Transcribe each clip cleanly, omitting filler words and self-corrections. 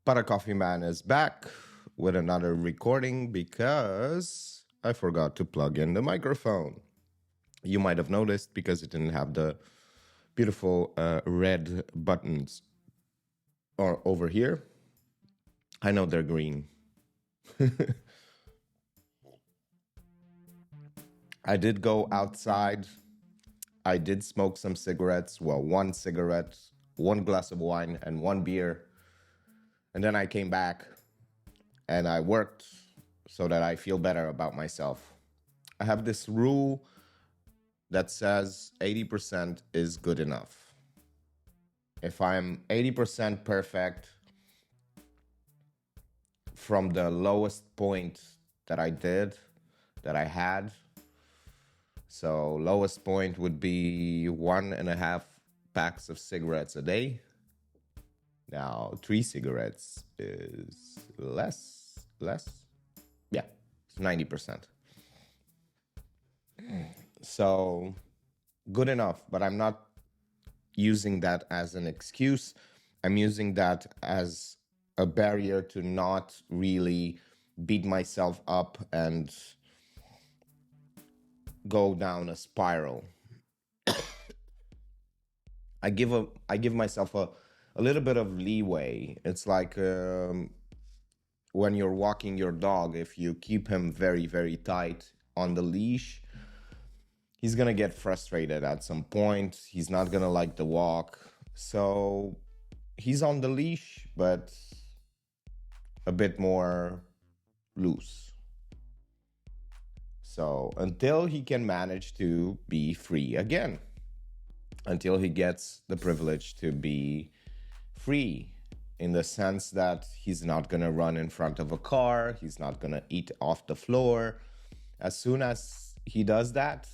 But a Coffee Man is back with another recording because I forgot to plug in the microphone. You might have noticed because it didn't have the beautiful red buttons or over here. I know they're green. I did go outside. I did smoke some cigarettes. Well, one cigarette, one glass of wine, and one beer. And then I came back and I worked so that I feel better about myself. I have this rule that says 80% is good enough. If I'm 80% perfect from the lowest point that I did, that I had, so lowest point would be 1.5 packs of cigarettes a day. Now, 3 cigarettes is less. Yeah, it's 90%. So good enough, but I'm not using that as an excuse. I'm using that as a barrier to not really beat myself up and go down a spiral. I give myself a little bit of leeway. It's like when you're walking your dog, if you keep him very, very tight on the leash, he's gonna get frustrated at some point. He's not gonna like the walk. So he's on the leash, but a bit more loose. So until he can manage to be free again, until he gets the privilege to be free in the sense that he's not going to run in front of a car, he's not going to eat off the floor. As soon as he does that,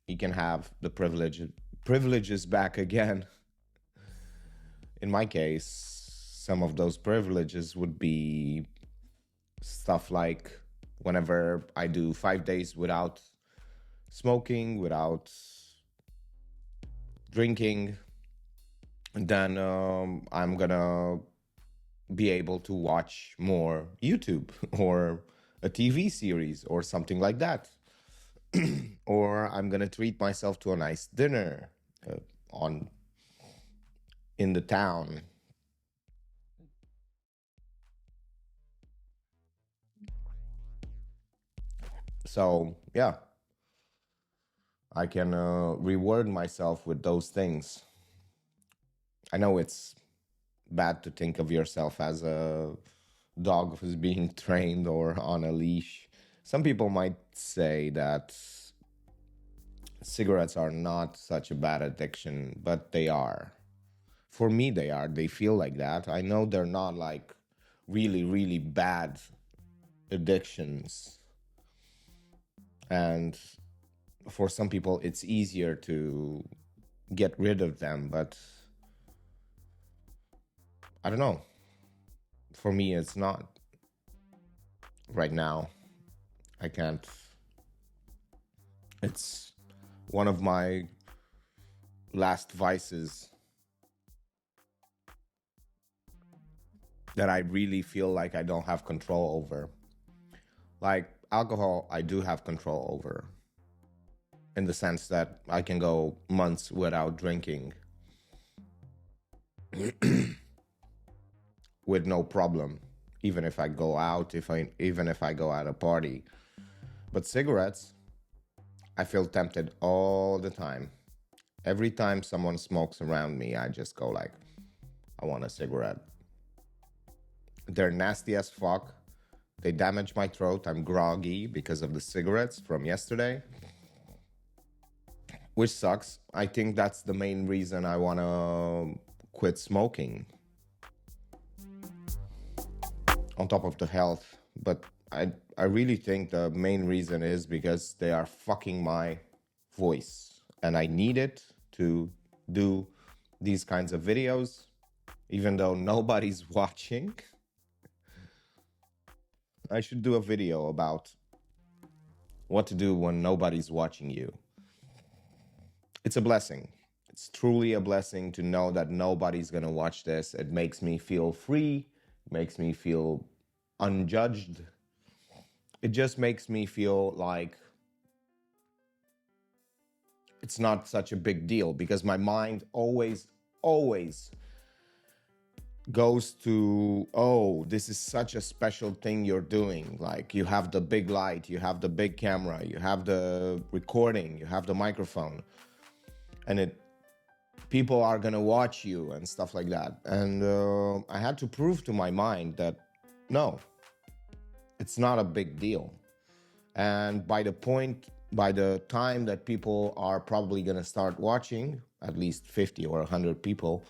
he can have the privileges back again. In my case, some of those privileges would be stuff like whenever I do 5 days without smoking, without drinking, then I'm gonna be able to watch more YouTube or a TV series or something like that. Or I'm gonna treat myself to a nice dinner on in the town. So yeah, I can reward myself with those things. I know it's bad to think of yourself as a dog who's being trained or on a leash. Some people might say that cigarettes are not such a bad addiction, but they are. For me, they are. They feel like that. I know they're not like really, really bad addictions. And for some people, it's easier to get rid of them, but I don't know. For me, it's not right now. I can't. It's one of my last vices that I really feel like I don't have control over. Like alcohol, I do have control over in the sense that I can go months without drinking with no problem, even if I go out, even if I go at a party. But cigarettes, I feel tempted all the time. Every time someone smokes around me, I just go like, I want a cigarette. They're nasty as fuck. They damage my throat. I'm groggy because of the cigarettes from yesterday, which sucks. I think that's the main reason I want to quit smoking, on top of the health. But I really think the main reason is because they are fucking my voice. And I need it to do these kinds of videos, even though nobody's watching. I should do a video about what to do when nobody's watching you. It's a blessing. It's truly a blessing to know that nobody's gonna watch this. It makes me feel free. makes me feel unjudged. It just makes me feel like it's not such a big deal because my mind always goes to, oh, this is such a special thing you're doing. Like you have the big light, you have the big camera, you have the recording, you have the microphone, and it people are gonna watch you and stuff like that. And I had to prove to my mind that no, it's not a big deal. And by the time that people are probably gonna start watching, at least 50 or 100 people,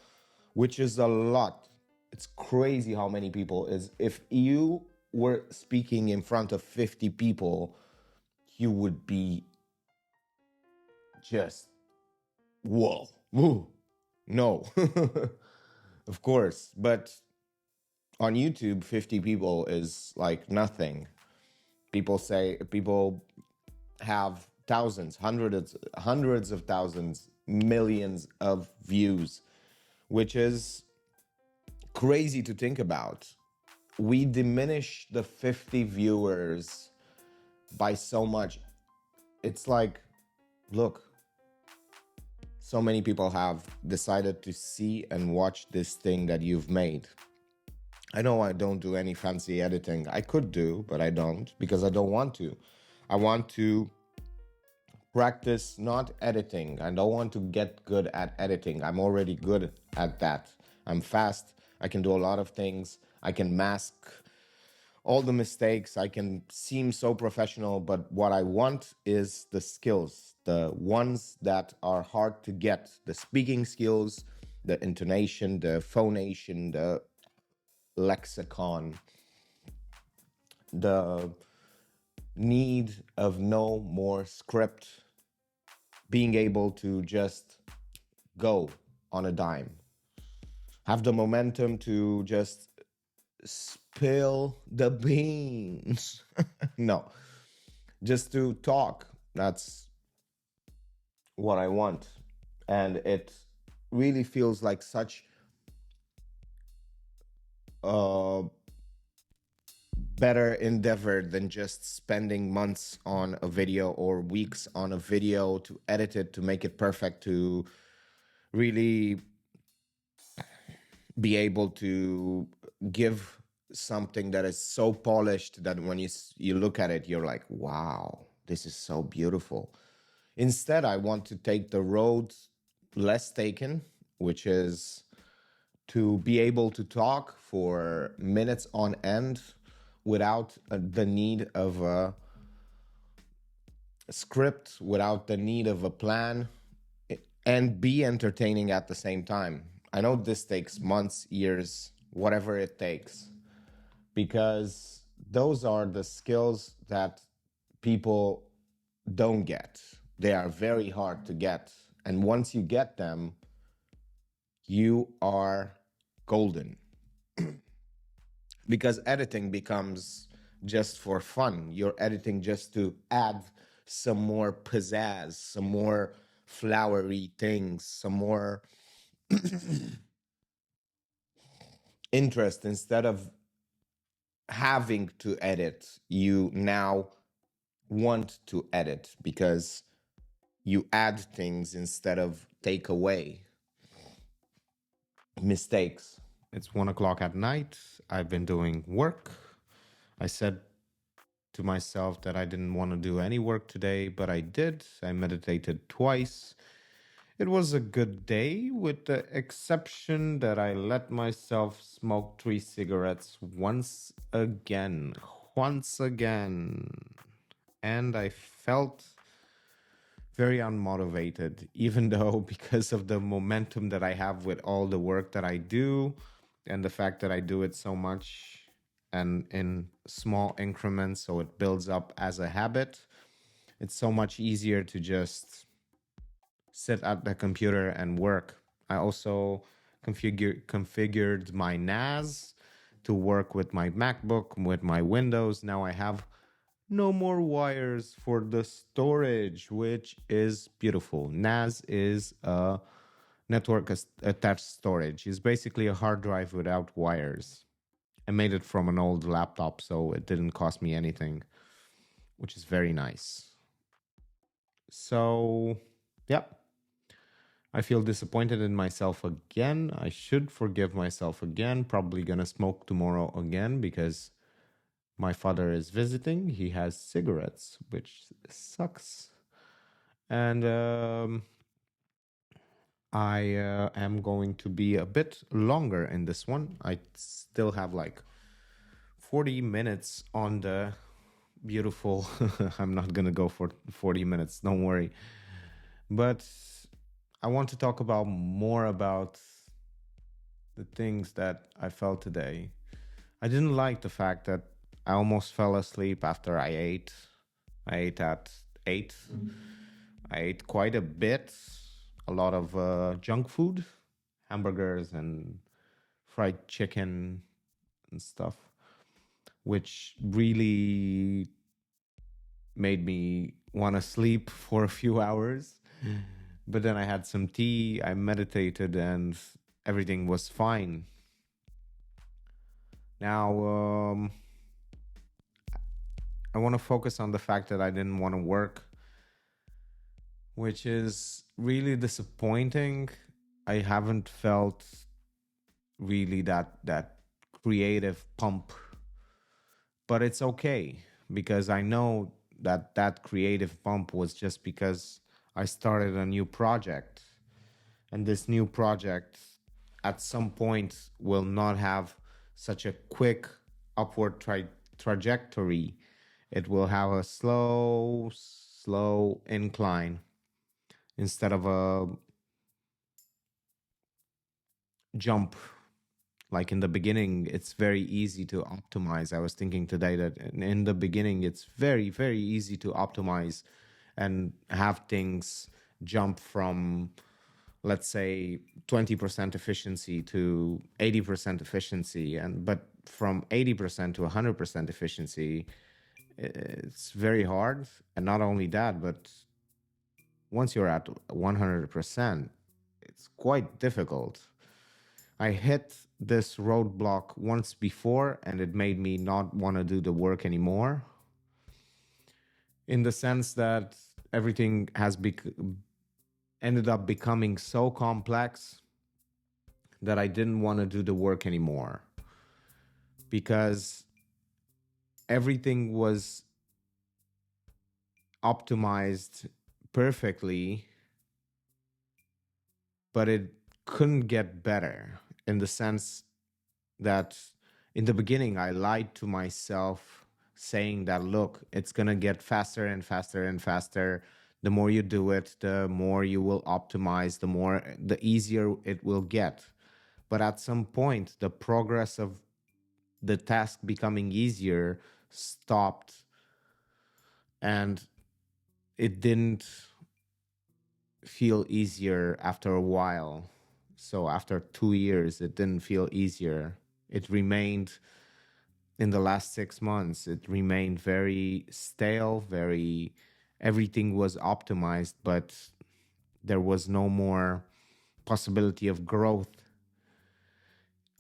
which is a lot. It's crazy how many people is. If you were speaking in front of 50 people, you would be just whoa, woo. No, of course. But on YouTube, 50 people is like nothing. People have thousands, hundreds of thousands, millions of views, which is crazy to think about. We diminish the 50 viewers by so much. It's like, look, so many people have decided to see and watch this thing that you've made. I know I don't do any fancy editing. I could do, but I don't because I don't want to. I want to practice not editing. I don't want to get good at editing. I'm already good at that. I'm fast. I can do a lot of things. I can mask all the mistakes. I can seem so professional, but what I want is the skills, the ones that are hard to get, the speaking skills, the intonation, the phonation, the lexicon, the need of no more script, being able to just go on a dime, have the momentum to just spill the beans. No, just to talk. That's what I want. And it really feels like such a better endeavor than just spending months on a video or weeks on a video to edit it, to make it perfect, to really be able to give something that is so polished that when you look at it, you're like, wow, this is so beautiful. Instead, I want to take the road less taken, which is to be able to talk for minutes on end without the need of a script, without the need of a plan, and be entertaining at the same time. I know this takes months, years, whatever it takes, because those are the skills that people don't get. They are very hard to get. And once you get them, you are golden. Because editing becomes just for fun. You're editing just to add some more pizzazz, some more flowery things, some more interest. Instead of having to edit, you now want to edit because you add things instead of take away. Mistakes. It's 1 o'clock at night. I've been doing work. I said to myself that I didn't want to do any work today, but I did. I meditated twice. It was a good day, with the exception that I let myself smoke 3 cigarettes once again. Once again. And I felt very unmotivated, even though because of the momentum that I have with all the work that I do and the fact that I do it so much and in small increments, so it builds up as a habit. It's so much easier to just sit at the computer and work. I also configured my NAS to work with my MacBook, with my Windows. Now I have no more wires for the storage, which is beautiful. NAS is a network attached storage. It's basically a hard drive without wires. I made it from an old laptop, so it didn't cost me anything, which is very nice. So, yeah, I feel disappointed in myself again. I should forgive myself again. Probably gonna smoke tomorrow again because my father is visiting. He has cigarettes, which sucks. And I am going to be a bit longer in this one. I still have like 40 minutes on the beautiful. I'm not going to go for 40 minutes, don't worry. But I want to talk about more about the things that I felt today. I didn't like the fact that I almost fell asleep after I ate. I ate at 8. I ate quite a bit, a lot of junk food, hamburgers and fried chicken and stuff, which really made me want to sleep for a few hours. But then I had some tea, I meditated, and everything was fine. Now, I want to focus on the fact that I didn't want to work, which is really disappointing. I haven't felt really that creative pump, but it's okay because I know that that creative pump was just because I started a new project, and this new project at some point will not have such a quick upward trajectory. It will have a slow incline instead of a jump. Like in the beginning, it's very easy to optimize. I was thinking today that in the beginning, it's very easy to optimize and have things jump from, let's say, 20% efficiency to 80% efficiency. And but from 80% to 100% efficiency, it's very hard. And not only that, but once you're at 100%, it's quite difficult. I hit this roadblock once before and it made me not want to do the work anymore, in the sense that everything has ended up becoming so complex that I didn't want to do the work anymore because everything was optimized perfectly, but it couldn't get better, in the sense that in the beginning I lied to myself saying that, look, it's going to get faster and faster and faster. The more you do it, the more you will optimize, the easier it will get. But at some point the progress of the task becoming easier stopped, and it didn't feel easier after a while. So after 2 years it didn't feel easier. It remained, in the last 6 months, it remained very stale, very, everything was optimized, but there was no more possibility of growth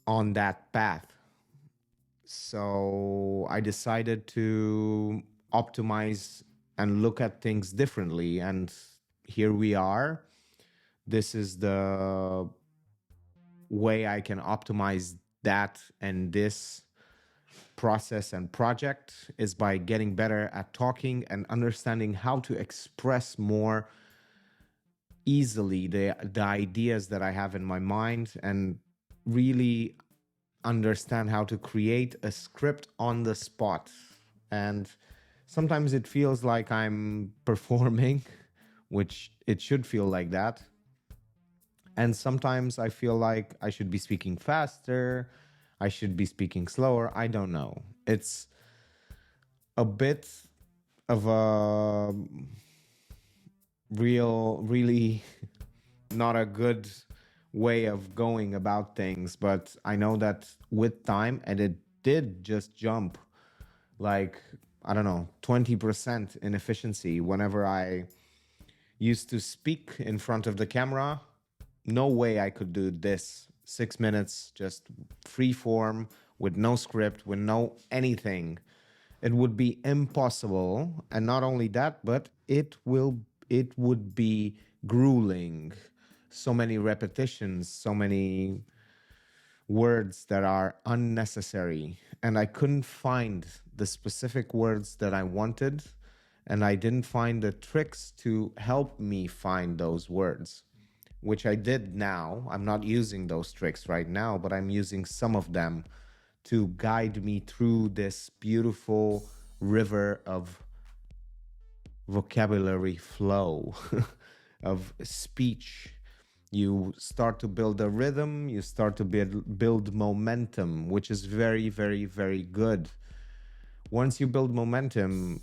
on that path. So I decided to optimize and look at things differently. And here we are. This is the way I can optimize that and this process and project, is by getting better at talking and understanding how to express more easily the ideas that I have in my mind, and really understand how to create a script on the spot. And sometimes it feels like I'm performing, which it should feel like that. And sometimes I feel like I should be speaking faster, I should be speaking slower. I don't know. It's a bit of a really not a good way of going about things. But I know that with time, and it did just jump like, I don't know, 20% in efficiency whenever I used to speak in front of the camera. No way I could do this 6 minutes, just free form, with no script, with no anything. It would be impossible. And not only that, but it would be grueling. So many repetitions, so many words that are unnecessary. And I couldn't find the specific words that I wanted. And I didn't find the tricks to help me find those words, which I did now. I'm not using those tricks right now, but I'm using some of them to guide me through this beautiful river of vocabulary flow, of speech. You start to build a rhythm, you start to build momentum, which is very, very, very good. Once you build momentum,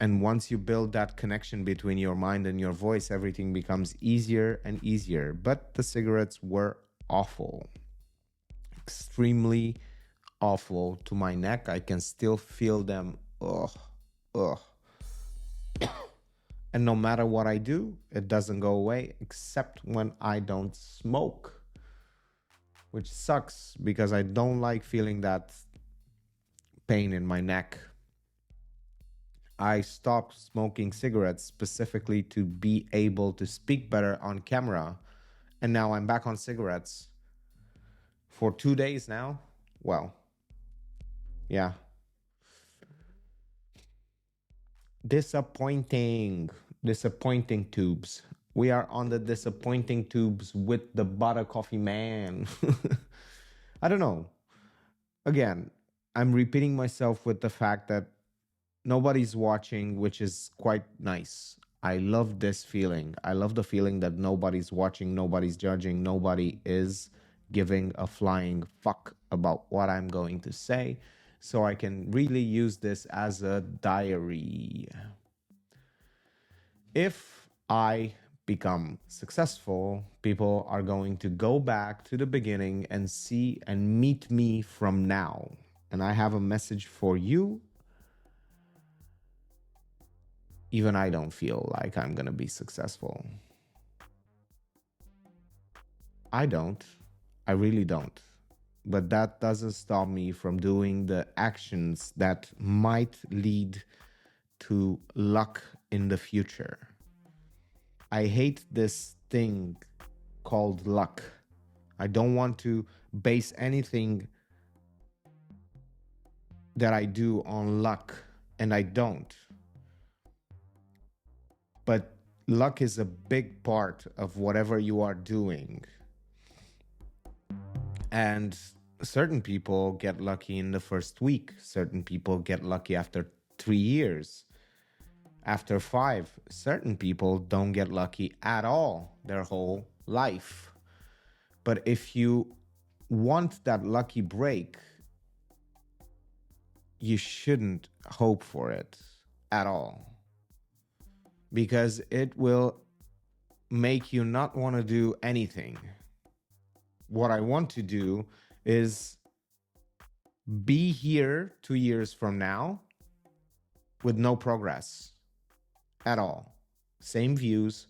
and once you build that connection between your mind and your voice, everything becomes easier and easier. But the cigarettes were awful, extremely awful to my neck. I can still feel them. Ugh, ugh. And no matter what I do, it doesn't go away except when I don't smoke, which sucks because I don't like feeling that pain in my neck. I stopped smoking cigarettes specifically to be able to speak better on camera. And now I'm back on cigarettes for 2 days now. Well, yeah. Disappointing. Disappointing tubes. We are on the disappointing tubes with the butter coffee man. I don't know. Again, I'm repeating myself with the fact that nobody's watching, which is quite nice. I love this feeling. I love the feeling that nobody's watching, nobody's judging, nobody is giving a flying fuck about what I'm going to say. So I can really use this as a diary. If I become successful, people are going to go back to the beginning and see and meet me from now. And I have a message for you. Even I don't feel like I'm going to be successful. I don't. I really don't. But that doesn't stop me from doing the actions that might lead to luck in the future. I hate this thing called luck. I don't want to base anything that I do on luck, and I don't. But luck is a big part of whatever you are doing. And certain people get lucky in the first week, certain people get lucky after 3 years, after five. Certain people don't get lucky at all their whole life. But if you want that lucky break, you shouldn't hope for it at all, because it will make you not want to do anything. What I want to do is be here 2 years from now with no progress at all. Same views,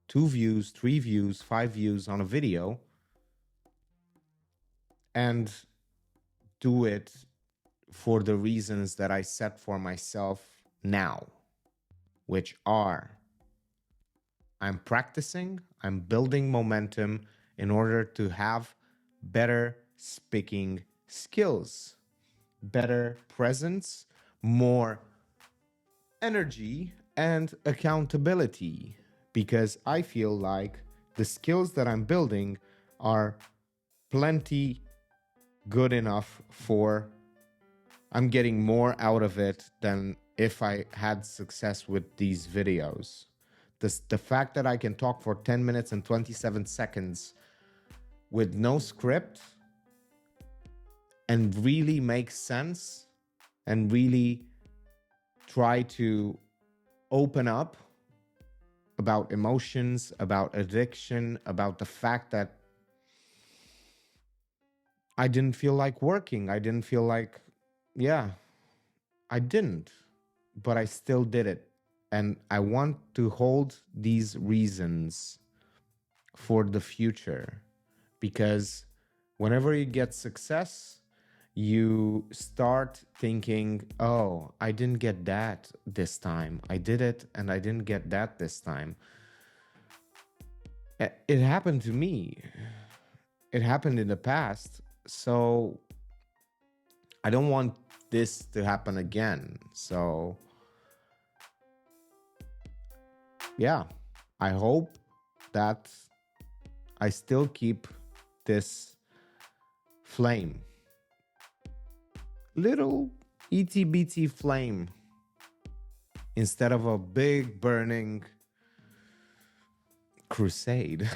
2 views, 3 views, 5 views on a video, and do it for the reasons that I set for myself now, which are I'm practicing, I'm building momentum in order to have better speaking skills, better presence, more energy, and accountability. Because I feel like the skills that I'm building are plenty good enough for I'm getting more out of it than if I had success with these videos. The fact that I can talk for 10 minutes and 27 seconds with no script and really make sense and really try to open up about emotions, about addiction, about the fact that I didn't feel like working. I didn't feel like, yeah, I didn't, but I still did it. And I want to hold these reasons for the future, because whenever you get success, you start thinking, oh, I didn't get that this time. I did it and I didn't get that this time. It happened to me, it happened in the past. So I don't want this to happen again. So, yeah, I hope that I still keep this flame, little itty bitty flame, instead of a big burning crusade,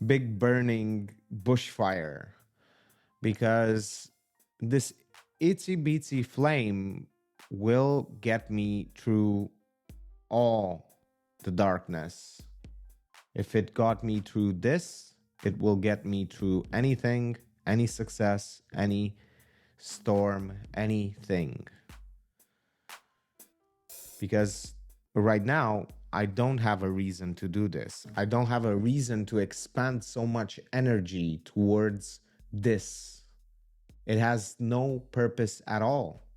big burning bushfire, because this itsy bitsy flame will get me through all the darkness. If it got me through this, it will get me through anything, any success, any storm, anything. Because right now, I don't have a reason to do this. I don't have a reason to expand so much energy towards this. It has no purpose at all.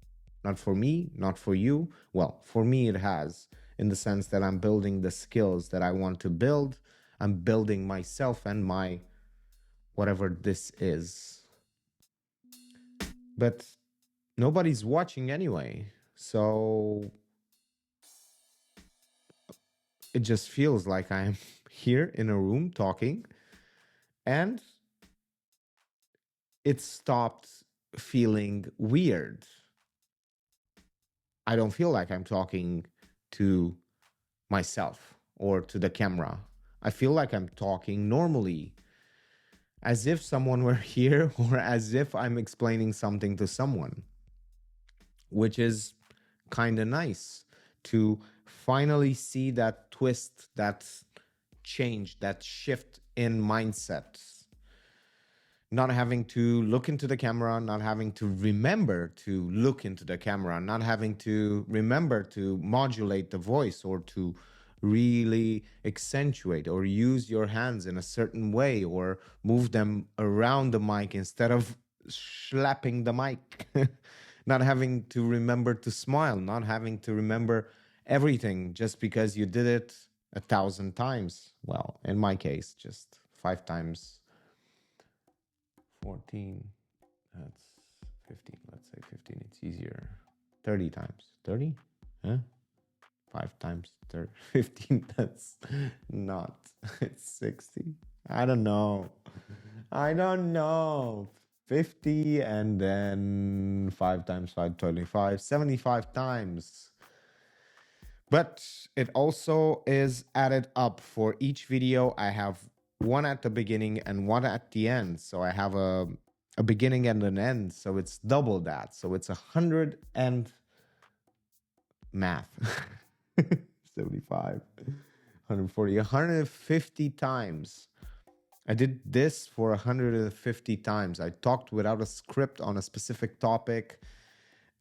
Not for me, not for you. Well, for me, it has, in the sense that I'm building the skills that I want to build. I'm building myself and my whatever this is. But nobody's watching anyway. So it just feels like I'm here in a room talking, and it stopped feeling weird. I don't feel like I'm talking to myself or to the camera. I feel like I'm talking normally, as if someone were here, or as if I'm explaining something to someone, which is kind of nice to finally see that twist, that change, that shift in mindset. Not having to look into the camera, not having to remember to look into the camera, not having to remember to modulate the voice or to really accentuate or use your hands in a certain way or move them around the mic instead of slapping the mic. Not having to remember to smile, not having to remember everything just because you did it 1,000 times. Well, in my case, just 5 times 14, that's 15. Let's say 15, it's easier. 30 times. 30? Huh? 5 times 30. 15, that's not. It's 60. I don't know. I don't know. 50 and then 5 times 5, 25, 75 times. But it also is added up for each video. I have one at the beginning and one at the end. So I have a beginning and an end. So it's double that. So it's 100 and math. 75, 140, 150 times. I did this for 150 times. I talked without a script on a specific topic,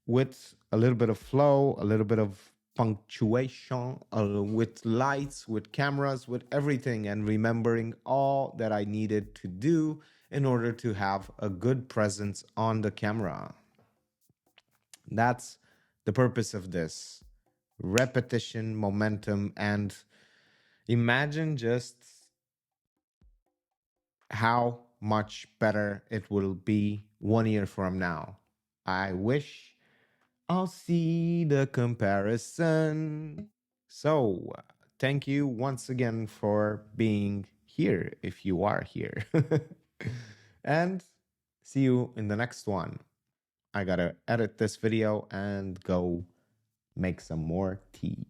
with a little bit of flow, a little bit of punctuation, with lights, with cameras, with everything, and remembering all that I needed to do in order to have a good presence on the camera. That's the purpose of this: repetition, momentum, and imagine just how much better it will be 1 year from now. I wish I'll see the comparison. So, thank you once again for being here, if you are here. And see you in the next one. I gotta edit this video and go make some more tea.